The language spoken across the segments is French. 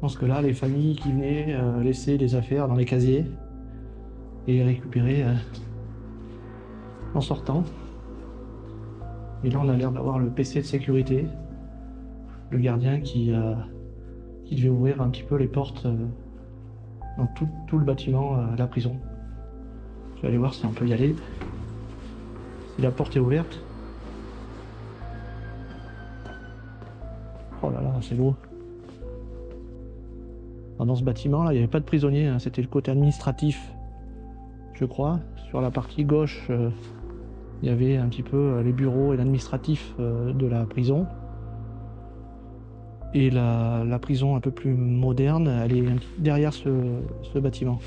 pense que là, les familles qui venaient laisser des affaires dans les casiers et les récupérer en sortant. Et là, on a l'air d'avoir le PC de sécurité, le gardien qui devait ouvrir un petit peu les portes dans tout le bâtiment de la prison. Je vais aller voir si on peut y aller. Si la porte est ouverte. Oh là là, c'est beau. Alors dans ce bâtiment là, il n'y avait pas de prisonniers, hein. C'était le côté administratif, je crois. Sur la partie gauche, il y avait un petit peu les bureaux et l'administratif de la prison. Et la prison un peu plus moderne, elle est derrière ce bâtiment.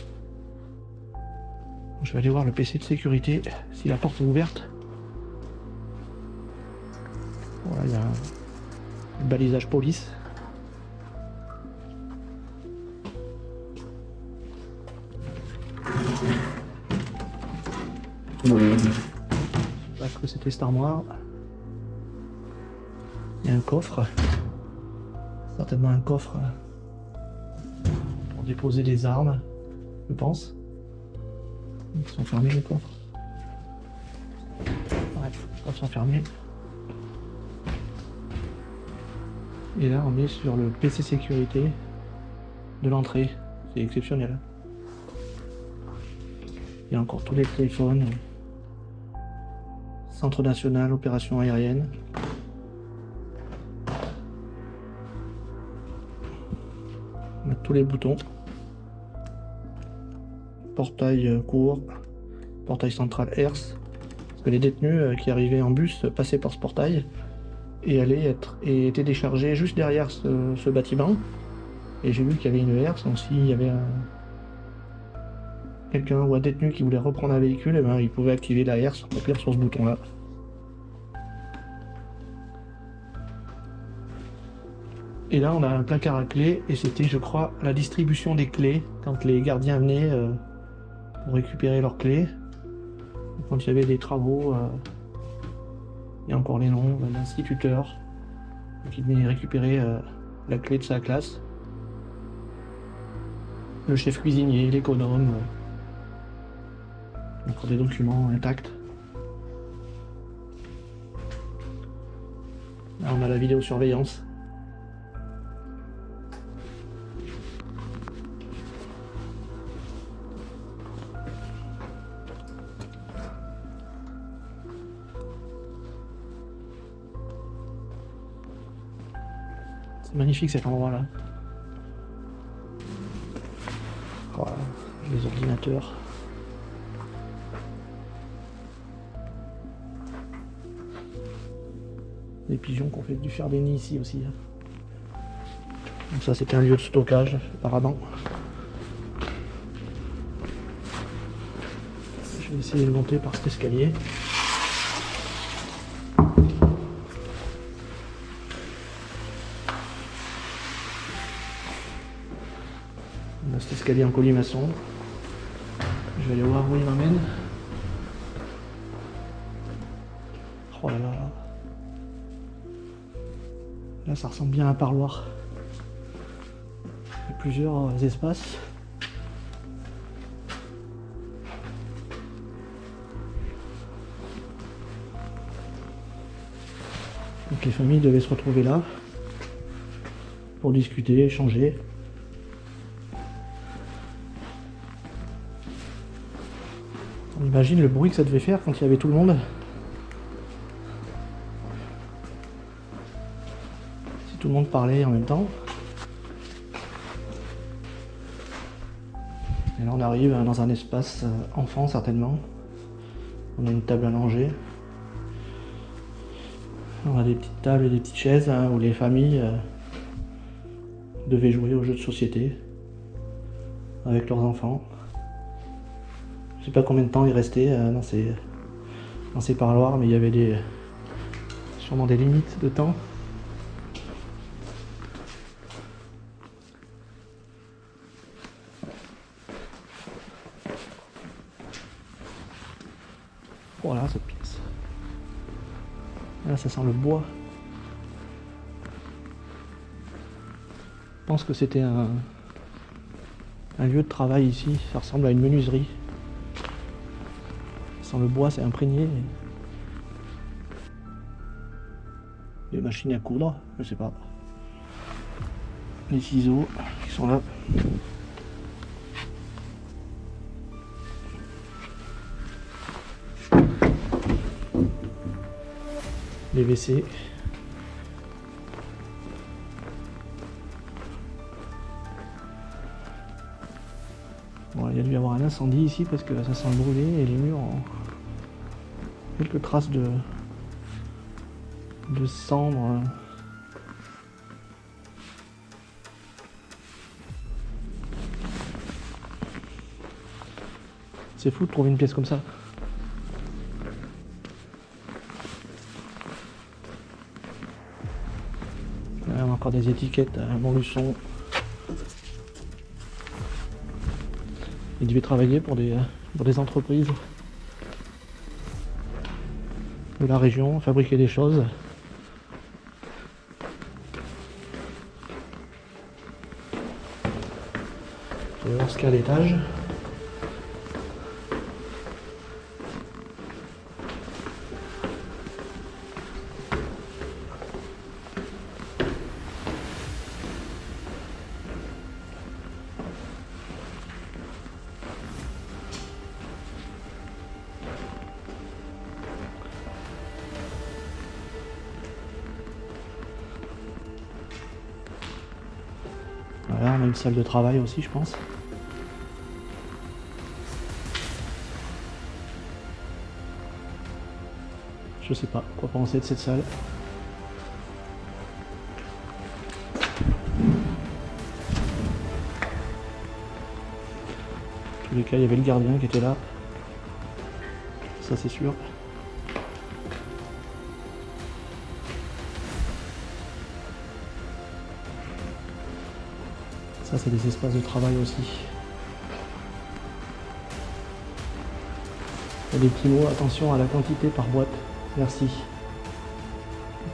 Je vais aller voir le PC de sécurité, si la porte est ouverte. Voilà, il y a un balisage police. Parce que c'était cette armoire. Il y a un coffre. Certainement un coffre pour déposer des armes, je pense. Ils sont fermés les coffres. Ouais, les coffres sont fermés. Et là on est sur le PC sécurité de l'entrée. C'est exceptionnel. Il y a encore tous les téléphones. Centre national, opération aérienne. On a tous les boutons. Portail court. Portail central HERS. Parce que les détenus qui arrivaient en bus passaient par ce portail et étaient déchargés juste derrière ce bâtiment. Et j'ai vu qu'il y avait une HERS, donc s'il y avait quelqu'un ou un détenu qui voulait reprendre un véhicule, et ben, il pouvait activer la HERS en appuyant sur ce bouton là. Et là on a un placard à clés et c'était je crois la distribution des clés quand les gardiens venaient pour récupérer leurs clés. Quand il y avait des travaux, il y a encore les noms, l'instituteur qui venait récupérer la clé de sa classe. Le chef cuisinier, l'économe. Encore des documents intacts. Là on a la vidéosurveillance. C'est magnifique cet endroit là. Voilà, les ordinateurs. Les pigeons qui ont fait du faire des nids ici aussi. Donc ça c'était un lieu de stockage apparemment. Je vais essayer de monter par cet escalier. On a cet escalier en colimaçon. Je vais aller voir où il m'amène. Oh là là. Là ça ressemble bien à un parloir. Il y a plusieurs espaces. Donc les familles devaient se retrouver là pour discuter, échanger. On imagine le bruit que ça devait faire quand il y avait tout le monde. Si tout le monde parlait en même temps. Et là on arrive dans un espace enfant certainement. On a une table à manger. On a des petites tables et des petites chaises où les familles devaient jouer aux jeux de société avec leurs enfants. Je sais pas combien de temps il restait dans ces parloirs, mais il y avait sûrement des limites de temps. Voilà cette pièce. Là ça sent le bois. pense que c'était un lieu de travail ici. Ça ressemble à une menuiserie. Sans le bois, c'est imprégné. Les machines à coudre, je sais pas. Les ciseaux qui sont là. Les WC. Bon, il y a dû y avoir un incendie ici parce que ça sent brûlé et les murs ont quelques traces de cendres. C'est fou de trouver une pièce comme ça. Là, on a encore des étiquettes à Montluçon. Il devait travailler pour des entreprises de la région, fabriquer des choses. Je vais voir ce qu'il y a à l'étage. Voilà, on a une salle de travail aussi, je pense. Je sais pas quoi penser de cette salle. En tous les cas, il y avait le gardien qui était là. Ça, c'est sûr. Ça, c'est des espaces de travail aussi. Il y a des petits mots, attention à la quantité par boîte. Merci.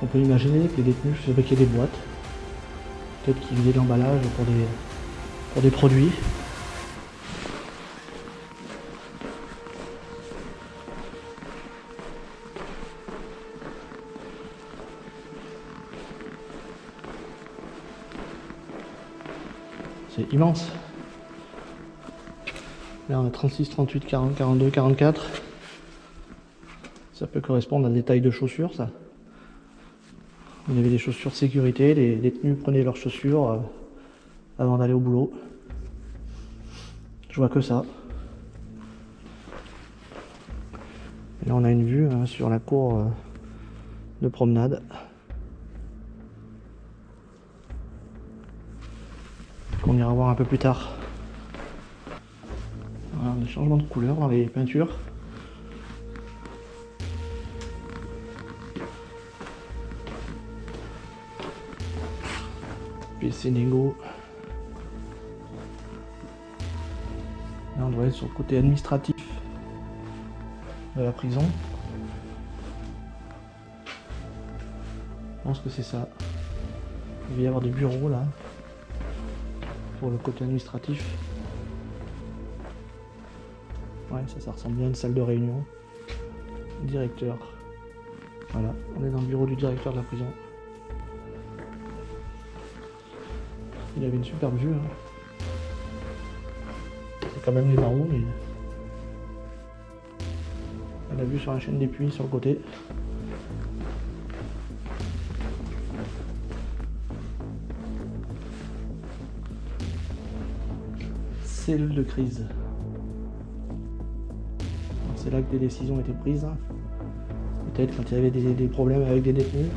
On peut imaginer que les détenus fabriquaient des boîtes. Peut-être qu'ils faisaient de l'emballage pour des produits. C'est immense. Là on a 36, 38, 40, 42, 44. Ça peut correspondre à des tailles de chaussures, ça. Il y avait des chaussures de sécurité, les détenus prenaient leurs chaussures avant d'aller au boulot. Je vois que ça. Et là on a une vue sur la cour de promenade. Qu'on ira voir un peu plus tard. Voilà, des changements de couleur dans les peintures. PC Nego. Là on doit être sur le côté administratif de la prison. Je pense que c'est ça. Il va y avoir des bureaux là. Pour le côté administratif. Ouais, ça ressemble bien à une salle de réunion. Directeur. Voilà, on est dans le bureau du directeur de la prison. Il avait une superbe vue. C'est quand même les barreaux, mais on a vue sur la chaîne des puits sur le côté. Cellule de crise. C'est là que des décisions étaient prises. Peut-être quand il y avait des problèmes avec des détenus.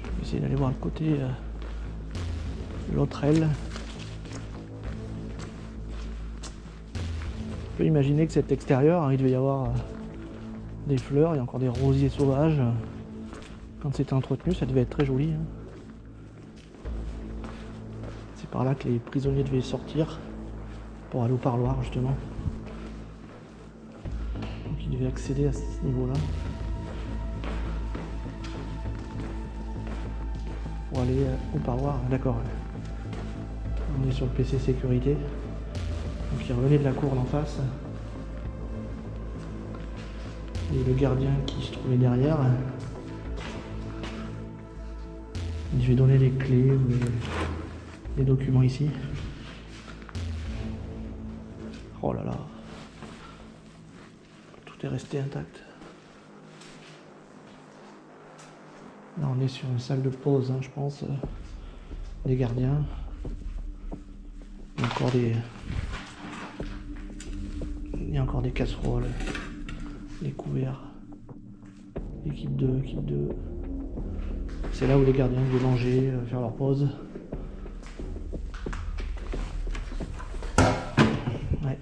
Je vais essayer d'aller voir le côté de l'autre aile. On peut imaginer que cet extérieur, il devait y avoir des fleurs, il y a encore des rosiers sauvages. Quand c'était entretenu, ça devait être très joli. C'est par là que les prisonniers devaient sortir pour aller au parloir justement. Donc ils devaient accéder à ce niveau-là pour aller au parloir. D'accord. On est sur le PC sécurité. Donc il revenait de la cour d'en face. Et le gardien qui se trouvait derrière, il devait donner les clés ou les documents ici. Oh là là. Tout est resté intact. Là on est sur une salle de pause, hein, je pense. Des gardiens. Il y a encore des casseroles. Les couverts. Équipe 2, équipe 2. C'est là où les gardiens devaient manger, faire leur pause. Ouais.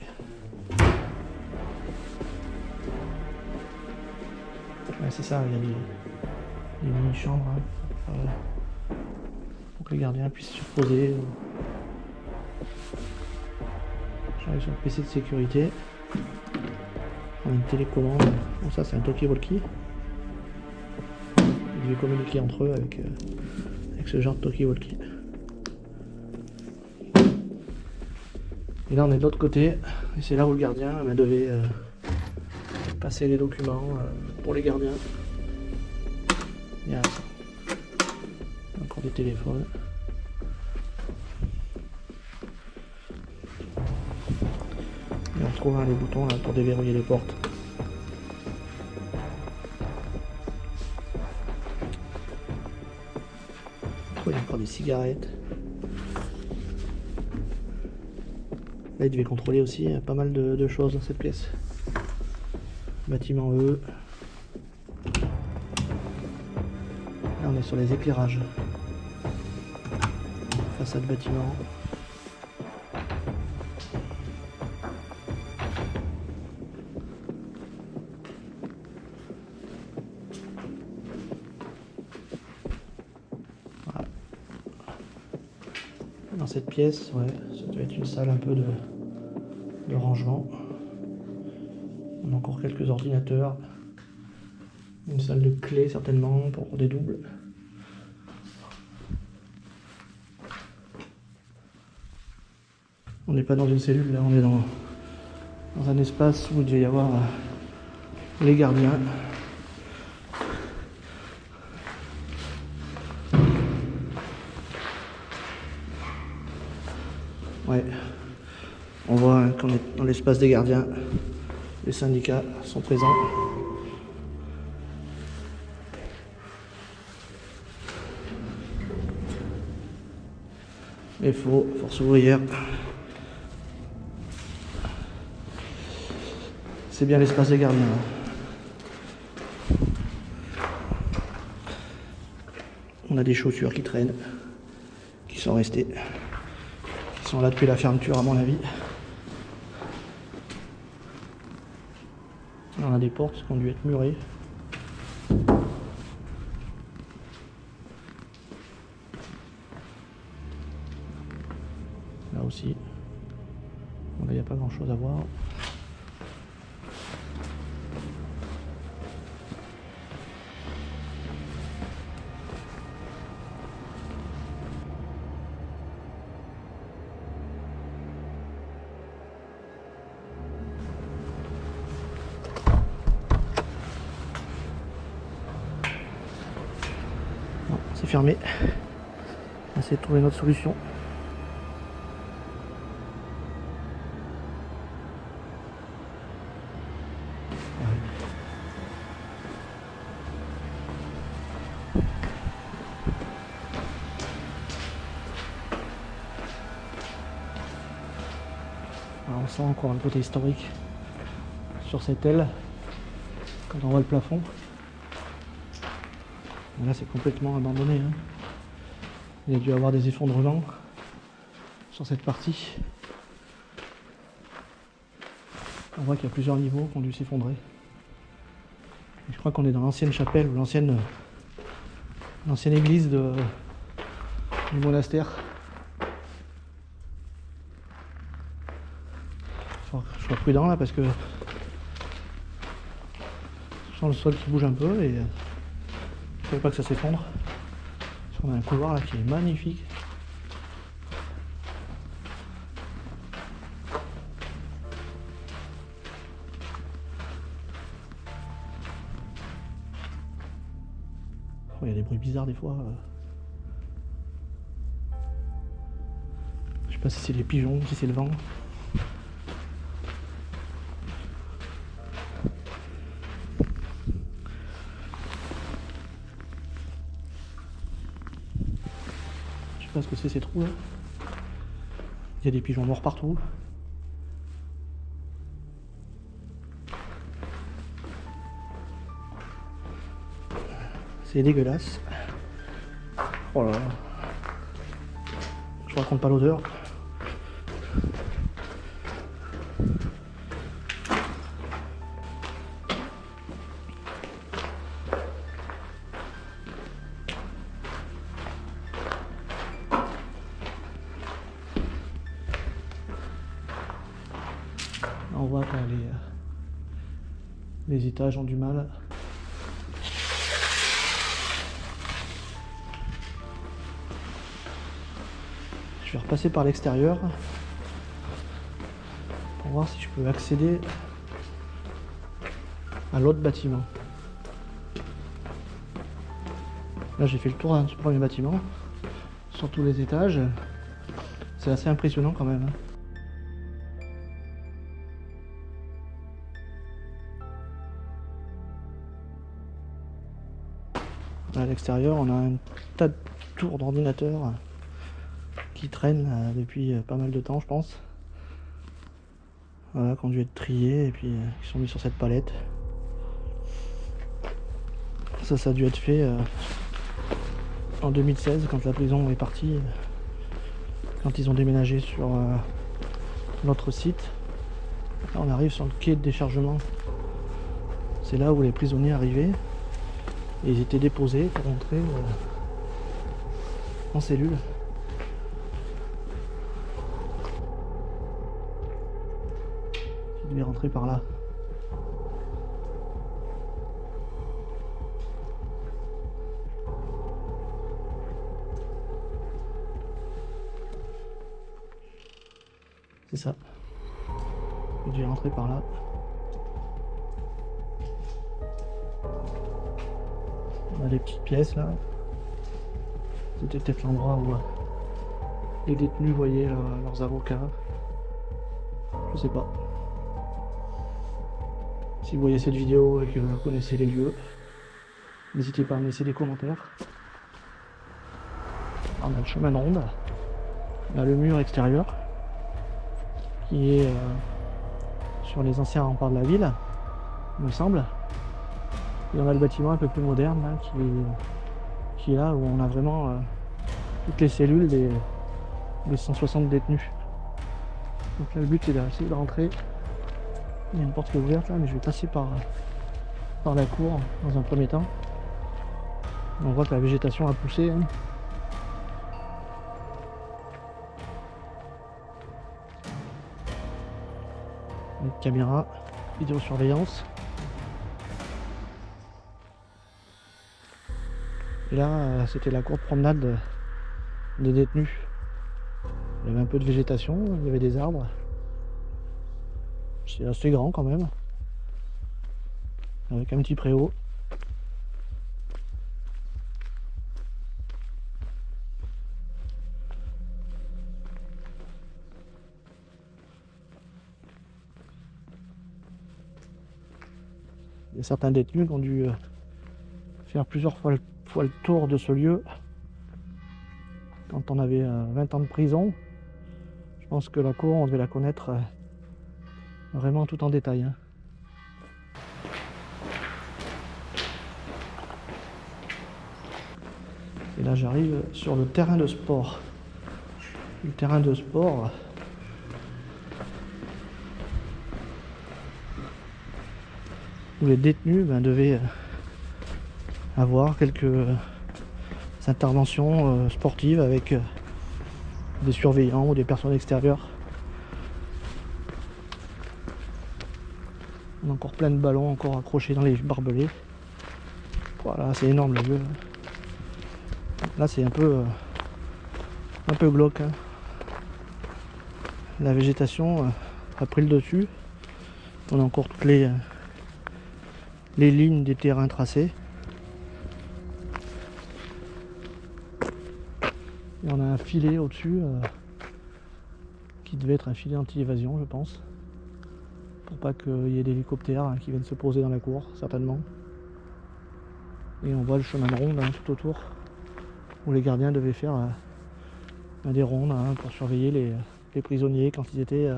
Ouais, c'est ça, il y a des mini-chambres hein, pour que les gardiens puissent se poser. J'arrive sur le PC de sécurité. On a une télécommande. Bon, ça, c'est un talkie-walkie. Ils devaient communiquer entre eux avec ce genre de talkie-walkie. Et là, on est de l'autre côté. Et c'est là où le gardien devait passer les documents pour les gardiens. Il y a encore des téléphones. Et on retrouve les boutons là, pour déverrouiller les portes. Il y a encore des cigarettes. Là, il devait contrôler aussi pas mal de choses dans cette pièce. Bâtiment E. Là, on est sur les éclairages. Façade bâtiment. Dans cette pièce, ouais, ça doit être une salle un peu de rangement. On a encore quelques ordinateurs. Une salle de clés certainement pour des doubles. On n'est pas dans une cellule là, on est dans un espace où il devait y avoir les gardiens. Ouais, on voit qu'on est dans l'espace des gardiens. Les syndicats sont présents. FO, force ouvrière. C'est bien l'espace des gardiens. On a des chaussures qui traînent, qui sont restées. Ils sont là depuis la fermeture à mon avis. Là, on a des portes qui ont dû être murées. Là aussi. Bon, là, il n'y a pas grand chose à voir. C'est fermé. On va essayer de trouver une autre solution. Alors on sent encore un côté historique sur cette aile quand on voit le plafond. Là c'est complètement abandonné. Hein. Il y a dû avoir des effondrements sur cette partie. On voit qu'il y a plusieurs niveaux qui ont dû s'effondrer. Je crois qu'on est dans l'ancienne chapelle ou l'ancienne église du monastère. faut que je sois prudent là parce que je sens le sol qui bouge un peu et je ne veux pas que ça s'effondre. On a un couloir là qui est magnifique. Il y a des bruits bizarres des fois. Je sais pas si c'est les pigeons, si c'est le vent. Je sais pas ce que c'est ces trous là. Il y a des pigeons morts partout. C'est dégueulasse. Oh là là. Je raconte pas l'odeur. On voit que les étages ont du mal. Je vais repasser par l'extérieur pour voir si je peux accéder à l'autre bâtiment. Là j'ai fait le tour de ce premier bâtiment sur tous les étages. C'est assez impressionnant quand même. À l'extérieur, on a un tas de tours d'ordinateur qui traînent depuis pas mal de temps, je pense. Voilà, qui ont dû être triés et puis qui sont mis sur cette palette. Ça a dû être fait en 2016 quand la prison est partie, quand ils ont déménagé sur notre site. Là, on arrive sur le quai de déchargement. C'est là où les prisonniers arrivaient. Et ils étaient déposés pour entrer en cellule. Ils devaient rentrer par là. C'est ça. Ils devaient rentrer par là. On a des petites pièces là. C'était peut-être l'endroit où les détenus voyaient leurs avocats. Je sais pas. Si vous voyez cette vidéo et que vous connaissez les lieux, n'hésitez pas à me laisser des commentaires. On a le chemin de ronde. On a le mur extérieur qui est sur les anciens remparts de la ville, il me semble. Et on a le bâtiment un peu plus moderne là, qui est là où on a vraiment toutes les cellules des 160 détenus. Donc là le but c'est d'essayer de rentrer. Il y a une porte qui est ouverte là, mais je vais passer par la cour dans un premier temps. On voit que la végétation a poussé. Hein. Une caméra, vidéosurveillance. Et là, c'était la cour de promenade des détenus. Il y avait un peu de végétation, il y avait des arbres. C'est assez grand quand même. Avec un petit préau. Il y a certains détenus qui ont dû faire plusieurs fois le tour de ce lieu. Quand on avait 20 ans de prison, je pense que la cour, on devait la connaître vraiment tout en détail. Hein. Et là, j'arrive sur le terrain de sport. Le terrain de sport. Où les détenus devaient avoir quelques interventions sportives avec des surveillants ou des personnes extérieures. On a encore plein de ballons encore accrochés dans les barbelés. Voilà, c'est énorme le lieu. Là c'est un peu glauque. Hein. La végétation a pris le dessus. On a encore toutes les lignes des terrains tracés. Et on a un filet au-dessus qui devait être un filet anti-évasion, je pense. Pour pas qu'il y ait d'hélicoptères qui viennent se poser dans la cour, certainement. Et on voit le chemin de ronde tout autour, où les gardiens devaient faire des rondes pour surveiller les prisonniers quand ils étaient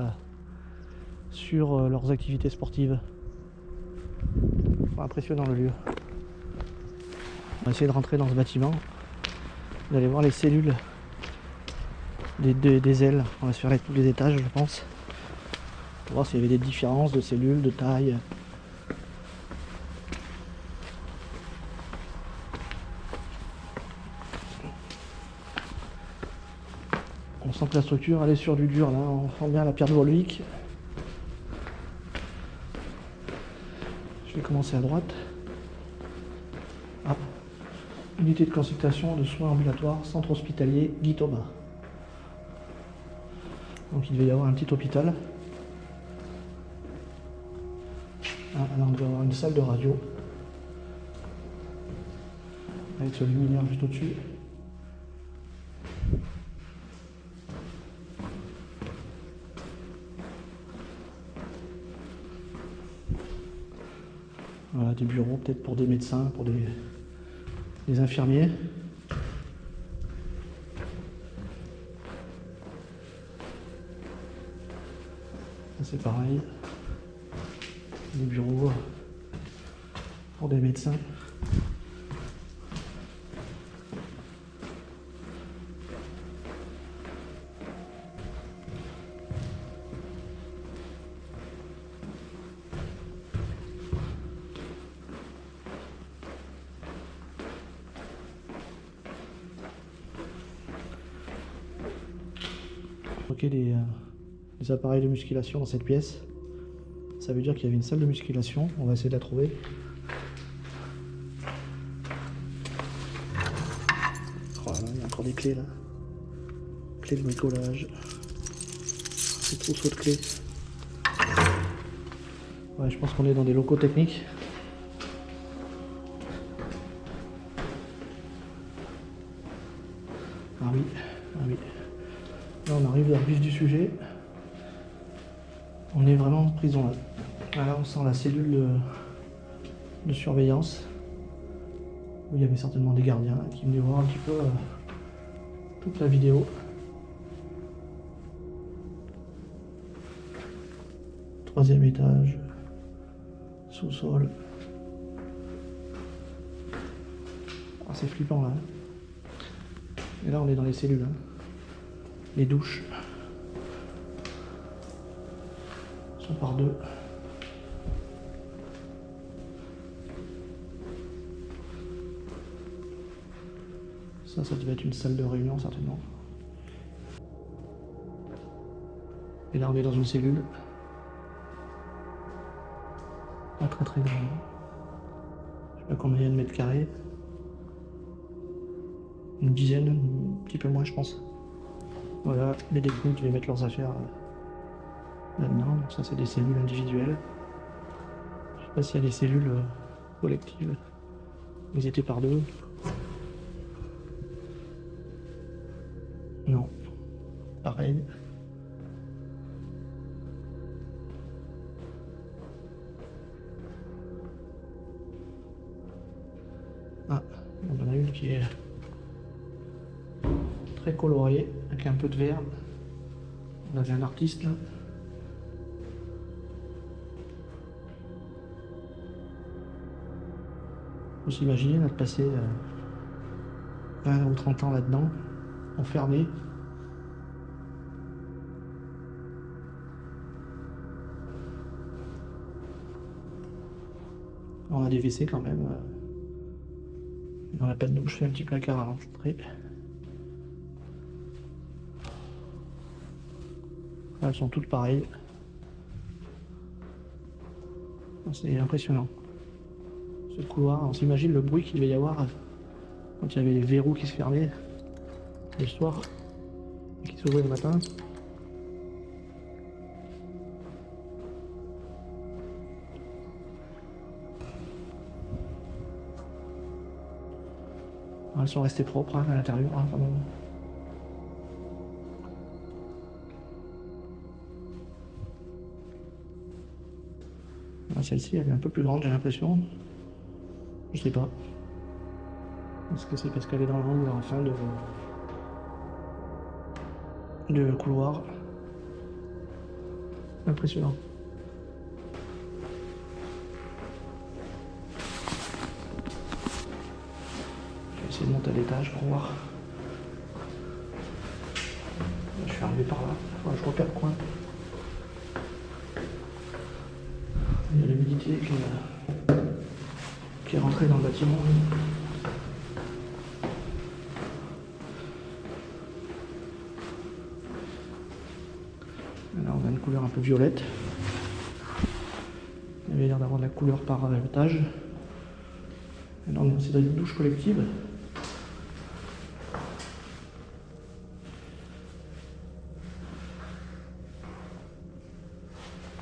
sur leurs activités sportives. Enfin, impressionnant le lieu. On va essayer de rentrer dans ce bâtiment, d'aller voir les cellules des ailes. On va se faire tous les étages, je pense, pour voir s'il y avait des différences de cellules, de taille. On sent que la structure elle est sur du dur là, on sent bien la pierre de Volvic. Je vais commencer à droite. Ah. Unité de consultation de soins ambulatoires, centre hospitalier Guy Thomas. Donc il devait y avoir un petit hôpital. Ah, alors on devait avoir une salle de radio. Avec ce luminaire juste au-dessus. Voilà, des bureaux peut-être pour des médecins, pour des infirmiers. Ça c'est pareil. Des bureaux pour des médecins. Des appareils de musculation dans cette pièce. Ça veut dire qu'il y avait une salle de musculation. On va essayer de la trouver. Oh là, il y a encore des clés là. Clés de bricolage. Des trousseaux de clés. Ouais, je pense qu'on est dans des locaux techniques. Ah oui, ah oui. Là on arrive dans le vif du sujet. On est vraiment en prison là. Là on sent la cellule de surveillance. Où il y avait certainement des gardiens là, qui venaient voir un petit peu toute la vidéo. Troisième étage. Sous-sol. Ah, c'est flippant là. Et là on est dans les cellules. Les douches. Sont par deux. Ça devait être une salle de réunion certainement. Et là on est dans une cellule. Pas très grande. Je sais pas combien il y a de mètres carrés. Une dizaine, un petit peu moins je pense. Voilà, les détenus devaient mettre leurs affaires là-dedans. Donc ça c'est des cellules individuelles. Je sais pas s'il y a des cellules collectives. Ils étaient par deux. Non. Pareil. Ah, on en a une qui est très colorée, avec un peu de vert. On avait un artiste là. Faut s'imaginer de passer 20 ou 30 ans là-dedans, enfermé. On a des WC quand même. Dans la peine douche, je fais un petit placard à l'entrée. Elles sont toutes pareilles. C'est impressionnant. Ce couloir, on s'imagine le bruit qu'il devait y avoir quand il y avait les verrous qui se fermaient le soir et qui s'ouvraient le matin. Elles sont restées propres à l'intérieur. Quand même. Celle-ci, elle est un peu plus grande, j'ai l'impression. Je sais pas. Est-ce que c'est parce qu'elle est dans l'angle en fin de couloir? Impressionnant. Je vais essayer de monter à l'étage pour voir. Je suis arrivé par là. Enfin, je repère le coin. Il y a l'humidité qui est rentrée dans le bâtiment. Là, on a une couleur un peu violette. Il avait l'air d'avoir de la couleur par étage. Et là, c'est dans une douche collective.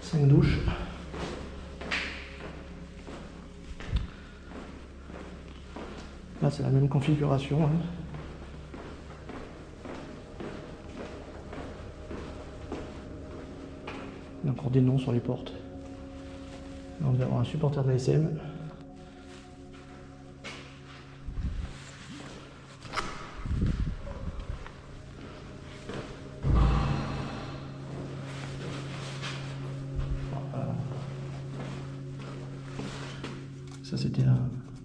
Cinq douches. Là, c'est la même configuration. Hein. Il y a encore des noms sur les portes. Là, on devait avoir un supporter de l'ASM. Ça, c'était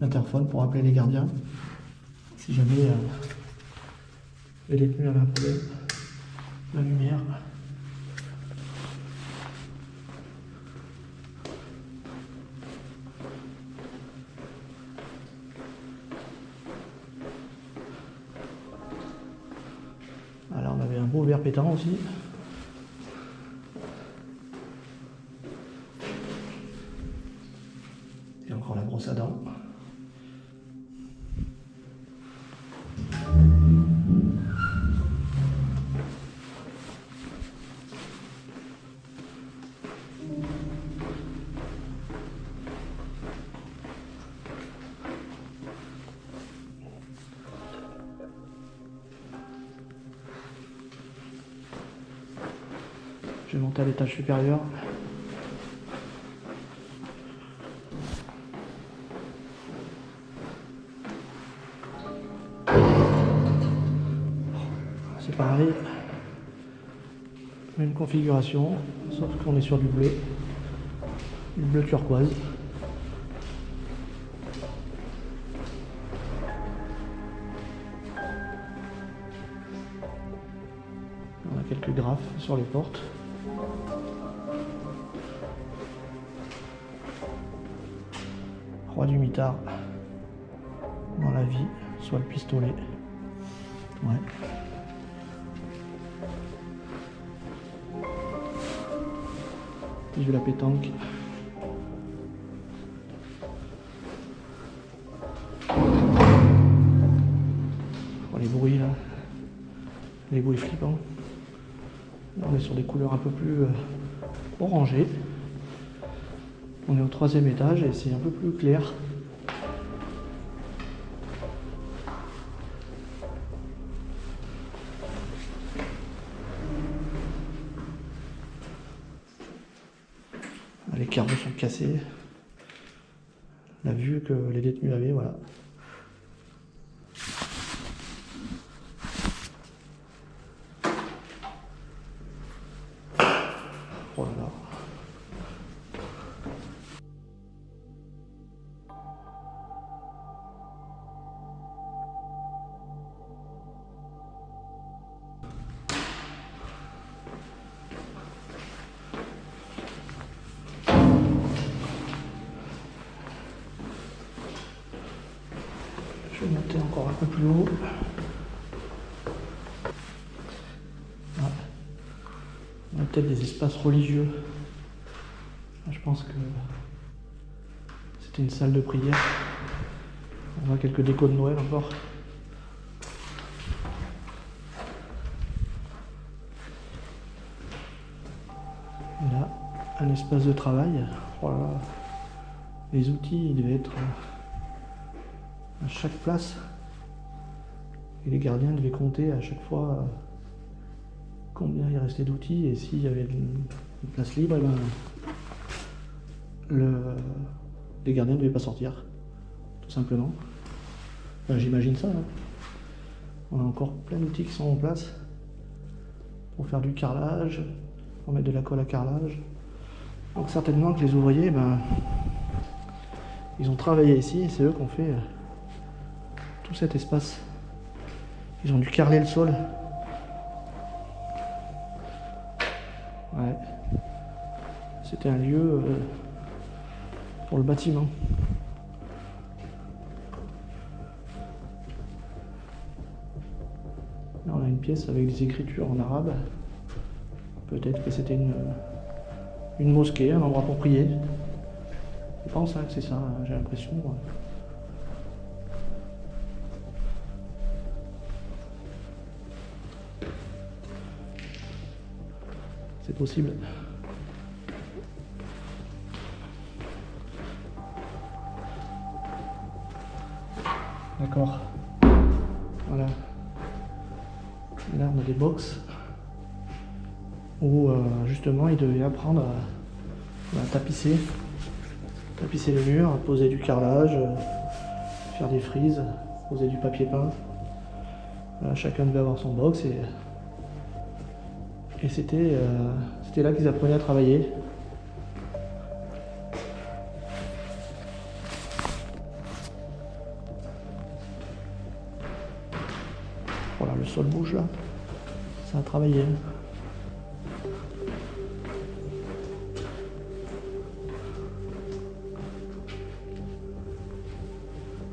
l'interphone pour appeler les gardiens. Si jamais les détenus avaient un problème. La lumière. Alors, on avait un beau verre pétant aussi. Et encore la brosse à dents. Je vais monter à l'étage supérieur. C'est pareil, même configuration, sauf qu'on est sur du bleu turquoise. On a quelques graphes sur les portes. Roi du mitard dans la vie, soit le pistolet. Ouais. J'ai vu la pétanque. Oh, les bruits là. Les bruits flippants. Là, on est sur des couleurs un peu plus orangées. On est au 3e étage et c'est un peu plus clair. Les carreaux sont cassés. La vue que les détenus avaient, voilà. Oh là là. Je vais monter encore un peu plus haut. Ah. On a peut-être des espaces religieux. Je pense que C'était une salle de prière. On voit quelques décos de Noël encore. Et là, un espace de travail. Voilà. Les outils, ils devaient être à chaque place. Et les gardiens devaient compter à chaque fois combien il restait d'outils. Et s'il y avait une place libre, les gardiens ne devaient pas sortir. Tout simplement. Enfin, j'imagine ça. Hein. On a encore plein d'outils qui sont en place pour faire du carrelage, pour mettre de la colle à carrelage. Donc certainement que les ouvriers, ils ont travaillé ici et c'est eux qui ont fait tout cet espace. Ils ont dû carreler le sol. Ouais. C'était un lieu pour le bâtiment. Là, on a une pièce avec des écritures en arabe. Peut-être que c'était une mosquée, un endroit pour prier. Je pense que c'est ça, j'ai l'impression. C'est possible. D'accord. Voilà. Et là, on a des box où justement ils devaient apprendre à tapisser le mur, à poser du carrelage, faire des frises, poser du papier peint. Voilà, chacun devait avoir son box et c'était là qu'ils apprenaient à travailler. Voilà, le sol bouge là, ça a travaillé.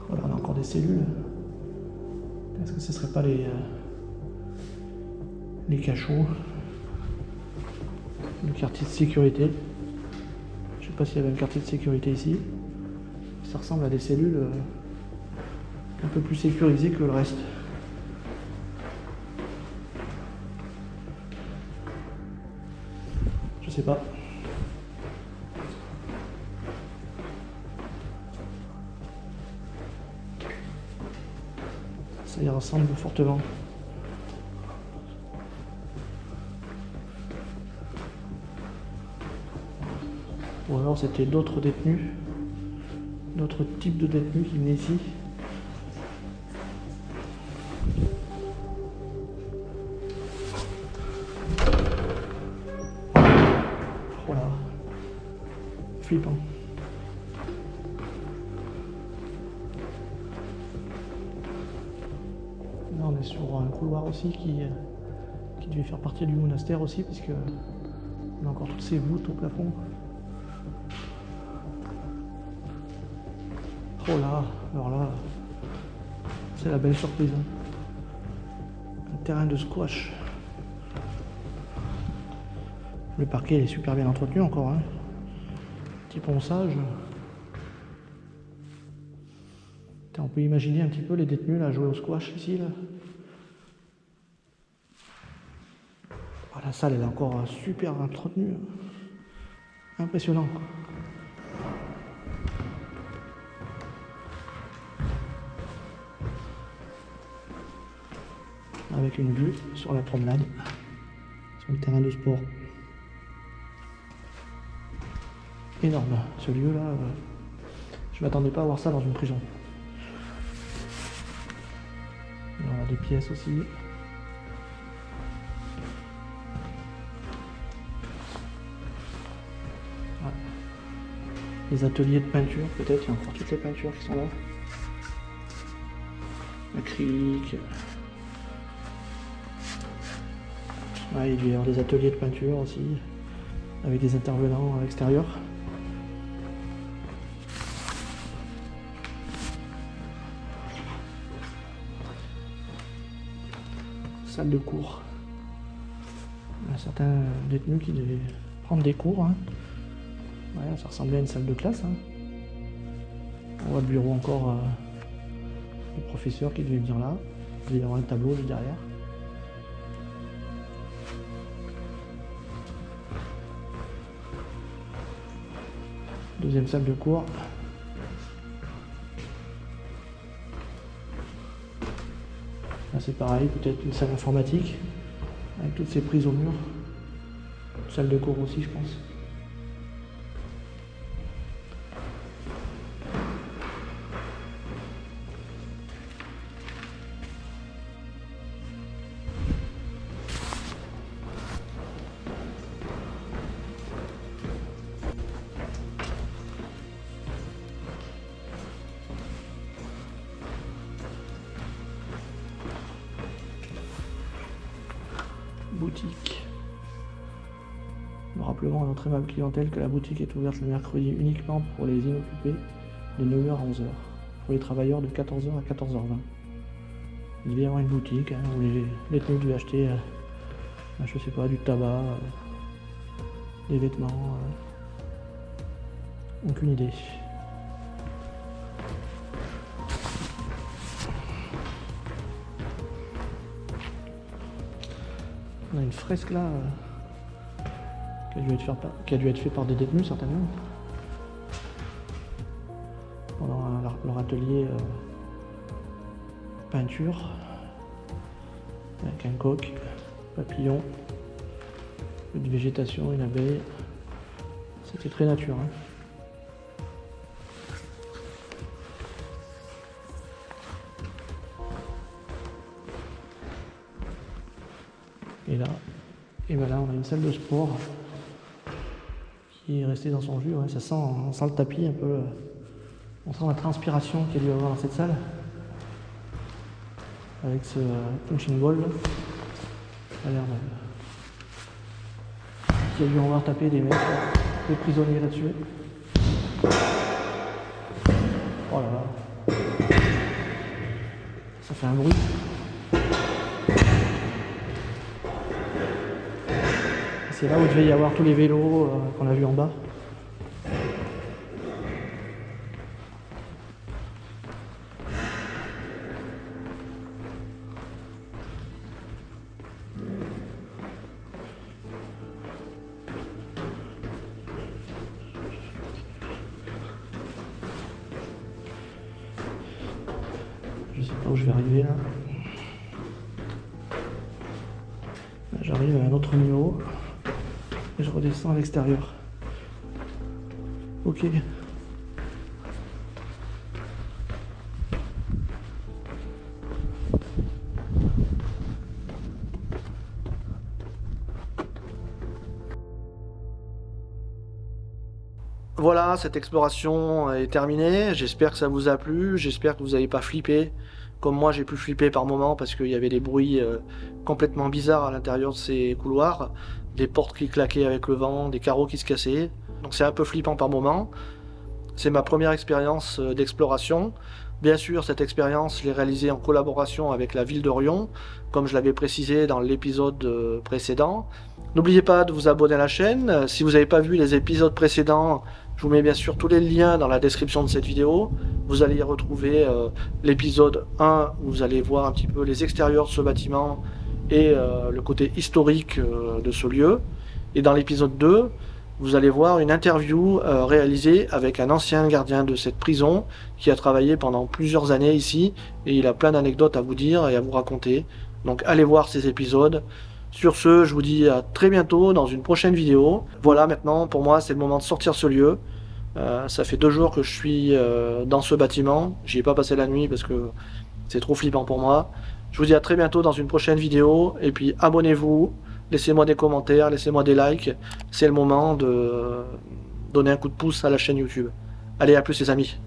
Voilà, on a encore des cellules. Est-ce que ce ne serait pas les cachots? Le quartier de sécurité. Je sais pas s'il y avait un quartier de sécurité ici. Ça ressemble à des cellules un peu plus sécurisées que le reste. Je sais pas. Ça y ressemble fortement. Ou alors c'était d'autres détenus, d'autres types de détenus qui venaient ici. Voilà. Flippant. Là on est sur un couloir aussi qui devait faire partie du monastère aussi, puisque on a encore toutes ces voûtes au plafond. Oh là, alors là, c'est la belle surprise. Hein. Un terrain de squash. Le parquet il est super bien entretenu encore. Hein. Petit ponçage. On peut imaginer un petit peu les détenus là jouer au squash ici. Là. Oh, la salle elle est encore super entretenue. Impressionnant. Avec une vue sur la promenade, sur le terrain de sport. Énorme, ce lieu-là, je m'attendais pas à voir ça dans une prison. On a des pièces aussi. Ah. Les ateliers de peinture, peut-être, il y a encore toutes les peintures qui sont là. Acrylique. Ouais, il doit y avoir des ateliers de peinture aussi, avec des intervenants à l'extérieur. Salle de cours. Il y a certains détenus qui devaient prendre des cours. Hein. Ouais, ça ressemblait à une salle de classe. Hein. On voit le bureau encore du professeur qui devait venir là. Il y aura un tableau juste derrière. Deuxième salle de cours. Là c'est pareil, peut-être une salle informatique avec toutes ces prises au mur. Une salle de cours aussi je pense. Boutique. Rappelons à notre aimable clientèle que la boutique est ouverte le mercredi uniquement pour les inoccupés de 9h à 11h. Pour les travailleurs de 14h à 14h20. Il devait y avoir une boutique hein, où les tenues devaient acheter, je sais pas, du tabac, des vêtements. Aucune idée. On a une fresque là qui a dû être faite par des détenus certainement. Pendant leur atelier peinture. Avec un coq, papillon, une végétation, une abeille. C'était très nature. Hein. Et ben là on a une salle de sport qui est restée dans son jus, ouais, ça sent, on sent le tapis un peu, on sent la transpiration qu'il y a dû avoir dans cette salle. Avec ce punching ball là. Ça a l'air qu'il y a dû en avoir tapé des mecs, des prisonniers là-dessus. Oh là là. Ça fait un bruit. C'est là où il devait y avoir tous les vélos qu'on a vus en bas. Je sais pas où je vais arriver là. Là j'arrive à un autre niveau. Et je redescends à l'extérieur. Ok. Voilà, cette exploration est terminée. J'espère que ça vous a plu. J'espère que vous n'avez pas flippé. Comme moi, j'ai pu flipper par moments parce qu'il y avait des bruits complètement bizarres à l'intérieur de ces couloirs. Des portes qui claquaient avec le vent, des carreaux qui se cassaient. Donc c'est un peu flippant par moments. C'est ma première expérience d'exploration. Bien sûr, cette expérience, je l'ai réalisée en collaboration avec la ville de Riom, comme je l'avais précisé dans l'épisode précédent. N'oubliez pas de vous abonner à la chaîne. Si vous n'avez pas vu les épisodes précédents, je vous mets bien sûr tous les liens dans la description de cette vidéo. Vous allez y retrouver l'épisode 1, où vous allez voir un petit peu les extérieurs de ce bâtiment et le côté historique de ce lieu. Et dans l'épisode 2, vous allez voir une interview réalisée avec un ancien gardien de cette prison qui a travaillé pendant plusieurs années ici, et il a plein d'anecdotes à vous dire et à vous raconter. Donc allez voir ces épisodes. Sur ce, je vous dis à très bientôt dans une prochaine vidéo. Voilà, maintenant pour moi c'est le moment de sortir ce lieu. Ça fait 2 jours que je suis dans ce bâtiment. J'y ai pas passé la nuit parce que c'est trop flippant pour moi. Je vous dis à très bientôt dans une prochaine vidéo, et puis abonnez-vous, laissez-moi des commentaires, laissez-moi des likes. C'est le moment de donner un coup de pouce à la chaîne YouTube. Allez, à plus les amis.